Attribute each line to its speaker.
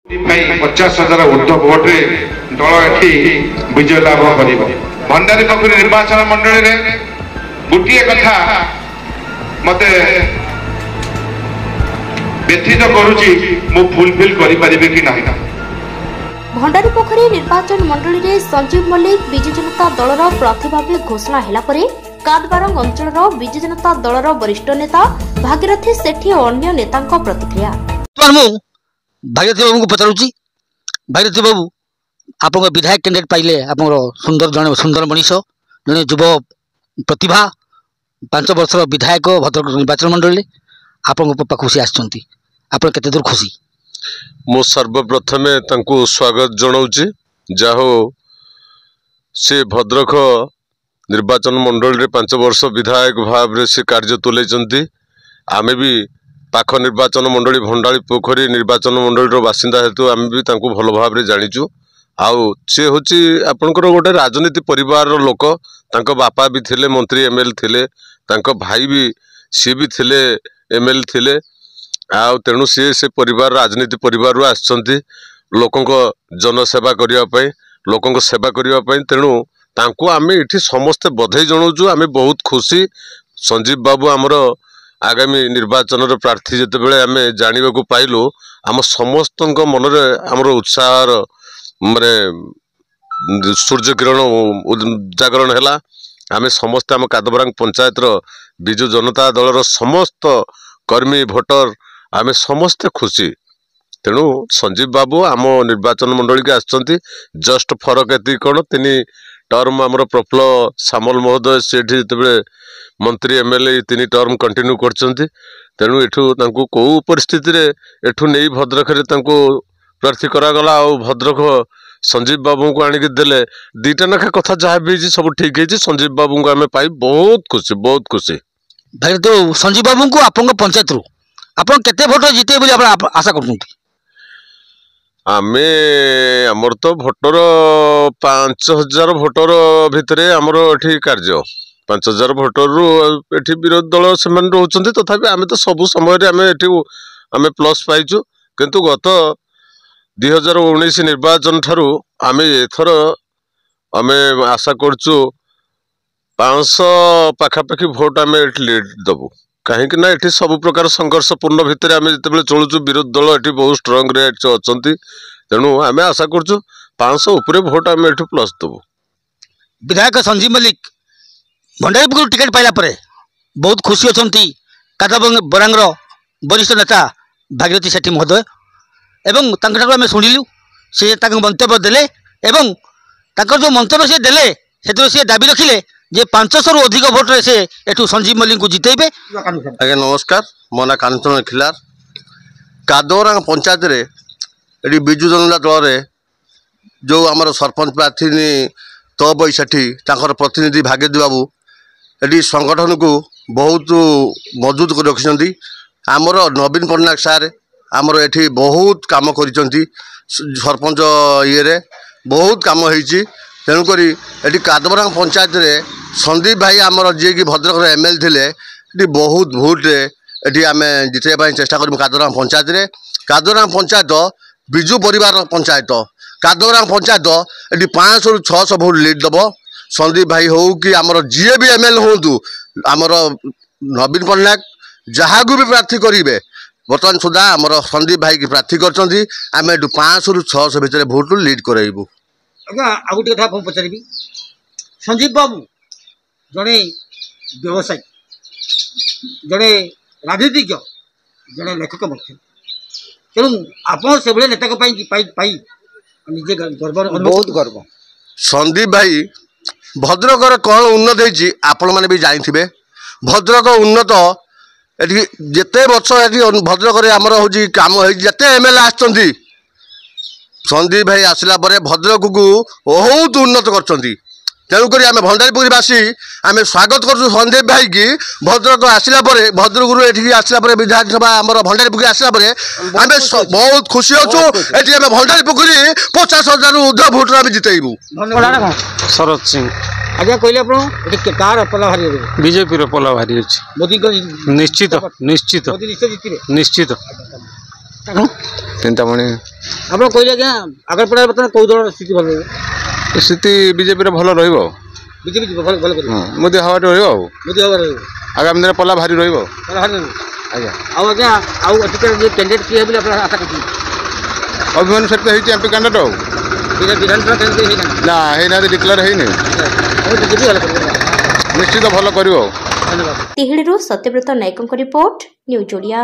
Speaker 1: 50,000 ऊर्ध्व भोटे दल ये विजय लाभ कर भंडारी पोखरी निर्वाचन मंडल में गोटे कथा मत व्यथित करुच्ची फुलफिल कि ना।
Speaker 2: भंडारी पोखरी निर्वाचन मंडल में संजीव मल्लिक विजु जनता दलर प्रार्थी भाव घोषणा होला परे कादबारंग अंचल विजु जनता दलर वरिष्ठ नेता भागीरथी सेठी और अन्य नेता प्रतिक्रिया।
Speaker 3: भागीरथी बाबू को पचारूँ भागीरथी बाबू आप विधायक कैंडिडेट पाइले आप सुंदर जन सुंदर मनीष जन युव प्रतिभा 5 वर्ष विधायक भद्रक निर्वाचन मंडल आप खुशी आते दूर खुशी।
Speaker 4: मो सर्वप्रथम स्वागत जनाऊँच जाहो से भद्रक निर्वाचन मंडल 5 वर्ष विधायक भाव से कार्य तुले आमे भी पाख निर्वाचन मंडली भंडारी पोखरी निर्वाचन मंडल बासिंदा हेतु आम भी भल भाव जाचु आउ सी हूँ आपणकर गोटे राजनीति परिवार लोक बापा भी थिले मंत्री एमएल थिले भाई भी सी भी थिले एमएल थिले आउ तेणु सी से परिवार राजनीति परिवार आसचंती लोकंक जनसेवा करने लोकंक सेवा करने तेणु तांको आमे इठी समस्ते बधाई जनाऊँ आमे बहुत खुशी। संजीव बाबू आमर आगामी निर्वाचन प्रार्थी जिते बड़े आम जाना को पाइलु आम समस्त मनरे आमर उत्साह माने सूर्य किरण जागरण है। आम समस्त आम कादबरांग पंचायत विजु जनता दलर समस्त कर्मी भोटर आम समस्ते खुशी। तेणु संजीव बाबू आम निर्वाचन मंडल के आसचंती जस्ट फरक एति कौन 3 टर्म आमर प्रफुल्ल सामल महोदय से जिते मंत्री एमएलए 3 टर्म कंटिन्यू करचंती तेणु एठू कौ परिस्थिति रे एठू नहीं भद्रक प्रार्थी करागला आ भद्रक संजीव बाबू को आनिक देले 2टा नाखा कथा जहाँ भी सब ठीक है। संजीव बाबू को आम पाई बहुत खुशी।
Speaker 3: भाई तो संजीव बाबू को आप पंचायत रू आप केते भोट जीते बोली आशा कर
Speaker 4: आमे आमर तो भोटर 5,000 भोटर भितर आमर एठी कार्य 5,000 भोटर रु एठी विरोधी दल से रोचंती तथापि आमे तो सब समय आमे एठी आमे प्लस पाइचु किंतु गत 2019 निर्वाचन ठारू आमे एथर आमे आशा करचु 500 पाखापाखि भोट आमे एठी लीड दबु कहीं ना एठी सब प्रकार संघर्षपूर्ण भितर आमे जिते चलुचु विरोधी दल एठी बहुत स्ट्रांग रे अछंती तेणु आमे आशा करचु 500 ऊपर भोट आमे एठी प्लस दबु।
Speaker 3: विधायक संजीव मल्लिक भंडारी पोखरी टिकेट पाइला परे बहुत खुशी अछंती कादबरांग वरिष्ठ नेता भागीरथी सेठी महोदय एवं तांकठारु आमे सुनिलु से मंतव्य देले एवं जो मंतव्य से देले से सी दाबी रखिले जे 500 रु अधिक भोट से एठू संजीव मल्लिक को जितेबे।
Speaker 5: आज्ञा नमस्कार मो ना कांचन खिलार कादबरांग पंचायत रे एटी विजु जनता दल रे जो आमर सरपंच प्रार्थी तो बैसेठी प्रतिनिधि भागीरथी बाबू एटी संगठन को बहुत मजबूत कर रखिंट आमर नवीन पट्टनायक सार आमर एटी बहुत काम करिसेंती सरपंच ये बहुत काम होईची तेणुक एटी कादबरांग पंचायत रे संदीप भाई आमर जी की भद्रक एमएल थिले एटी बहुत भोट रे एटी आमे जितेबा चेष्टा करूँ कादबरांग पंचायत रे। कादबरांग पंचायत विजु परिवार पंचायत कादबरांग पंचायत एटी 500 रु 600 भोट लीड दब संदीप भाई हो कि आमर जी भी एमएल हूँ आमर नवीन पट्टनायक जहाँ को भी प्रार्थी करेंगे बर्तमान सुधा आमर संदीप भाई की प्रार्थी कर 500 रु 600 भितर भोट लीड कराइबू।
Speaker 3: आज्ञा आ गोटे कथा पचारि संजीव बाबू जड़े व्यवसायी जड़े राजनीतिज्ञ जड़े लेखक तेणु आप से नेता पाई निजे गर्व बहुत गर्व।
Speaker 5: संदीप भाई भद्रकर कौन उन्नत होती आपण मैंने भी जानी भद्रक उन्नत ये जिते वर्ष ये भद्रक आमर हूँ कम होते एमएलए आसती संदीप भाई आसला भद्रक को बहुत उन्नत कर तेणुक आम भंडारी पोखरीवासी आम स्वागत कर संदीप भाई की भद्रक आसला भद्रक ये आसला विधायक सभा आम भंडारी पोखरी आसला आम बहुत खुशी अच्छु ये आम भंडारी पोखरी 50,000 ऊर्ध्व भोट आम जितेबू।
Speaker 6: शरद सिंह
Speaker 3: आज्ञा कहले कार पला भारी
Speaker 6: बीजेपी पला भारी अच्छी
Speaker 3: मोदी
Speaker 6: निश्चित निश्चित
Speaker 3: मोदी निश्चित
Speaker 6: निश्चित
Speaker 7: ଚିନ୍ତାମଣି
Speaker 3: ଆପଣ କହିଲେ ଆଜ୍ଞା ଆଗରପଡ଼ା ବର୍ତ୍ତମାନ କେଉଁ ଦଳର ସ୍ଥିତି ଭଲ ରହିବ?
Speaker 7: ସ୍ଥିତି ବିଜେପିର ଭଲ ରହିବ ଆଉ
Speaker 3: ବିଜେପି ଯିବ ଭଲ କରିବ
Speaker 7: ମୋଦି ହାୱାଟେ ରହିବ ଆଉ
Speaker 3: ମୋଦି ହବାର ରହିବ
Speaker 7: ଆଗାମୀ ଦିନରେ ପଲ୍ଲା ଭାରି ରହିବ
Speaker 3: ଆଜ୍ଞା ଆଉ ଆଜ୍ଞା ଆଉ ଏଠିକାର ଯେ କ୍ୟାଣ୍ଡିଡେଟ୍ କିଏ ବୋଲି ଆପଣ ଆଶା କରୁଛନ୍ତି?
Speaker 7: ଅଭିମନ୍ୟୁ ସେଠି ତ ହେଇଛି ଏମ୍ପି କ୍ୟାଣ୍ଡିଡେଟ୍ ଆଉ
Speaker 3: ବିଧାନସଭା କ୍ୟାଣ୍ଡିଡେଟ୍ ହେଇନାହାନ୍ତି
Speaker 7: ନା ହେଇନାହାନ୍ତି ଡିକ୍ଲେୟାର ହେଇନି
Speaker 3: ବିଜେପି ଭଲ କରିବ
Speaker 7: ନିଶ୍ଚିତ ଭଲ କରିବ ଆଉ
Speaker 2: ତିହିଡ଼ିରୁ ସତ୍ୟବ୍ରତ ନାୟକଙ୍କ ରିପୋର୍ଟ ନ୍ୟୁଜ୍ ଓଡ଼ିଆ।